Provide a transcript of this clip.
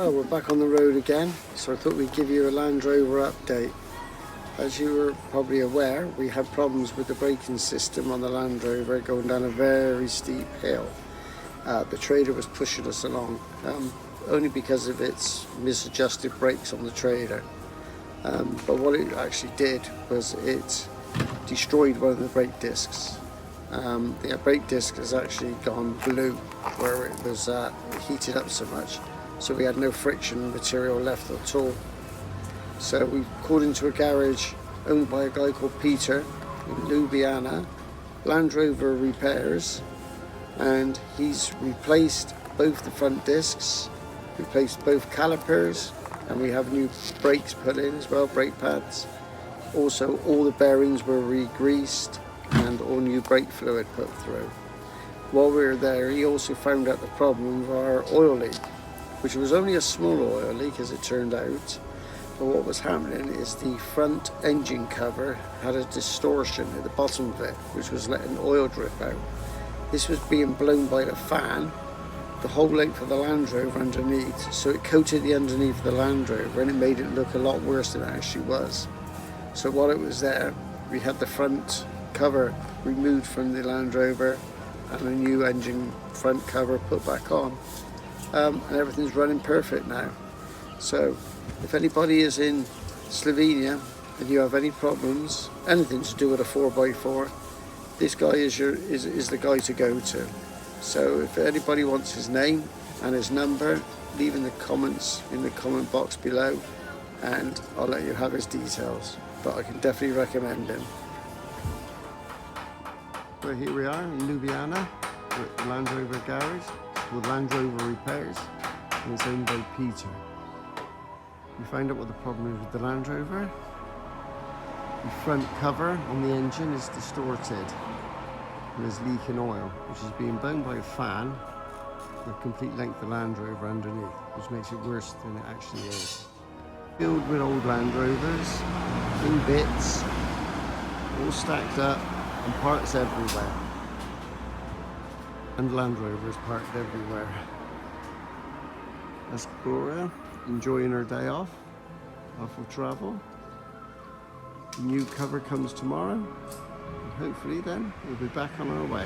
Well, we're back on the road again, so I thought we'd give you a Land Rover update. As you were probably aware, we had problems with the braking system on the Land Rover going down a very steep hill. The trailer was pushing us along, only because of its misadjusted brakes on the trailer. But what it actually did was it destroyed one of the brake discs. The brake disc has actually gone blue where it was heated up so much. So we had no friction material left at all. So we called into a garage owned by a guy called Peter in Ljubljana, Land Rover Repairs, and he's replaced both the front discs, replaced both calipers, and we have new brakes put in as well, brake pads. Also all the bearings were re-greased and all new brake fluid put through. While we were there, he also found out the problem of our oil leak, which was only a small oil leak as it turned out. But what was happening is the front engine cover had a distortion at the bottom of it, which was letting oil drip out. This was being blown by the fan, the whole length of the Land Rover underneath, so it coated the underneath of the Land Rover and it made it look a lot worse than it actually was. So while it was there, we had the front cover removed from the Land Rover and a new engine front cover put back on. And everything's running perfect now. So if anybody is in Slovenia and you have any problems, anything to do with a 4x4, this guy is the guy to go to. So if anybody wants his name and his number, leave in the comments in the comment box below and I'll let you have his details, but I can definitely recommend him. So here we are in Ljubljana at the Land Rover garage with Land Rover Repairs, and it's owned by Peter. We found out what the problem is with the Land Rover. The front cover on the engine is distorted and is leaking oil, which is being blown by a fan the complete length of the Land Rover underneath, which makes it worse than it actually is. Filled with old Land Rovers, in bits, all stacked up, and parts everywhere. And Land Rovers parked everywhere. That's Gloria enjoying her day off of travel. The new cover comes tomorrow, and hopefully then we'll be back on our way.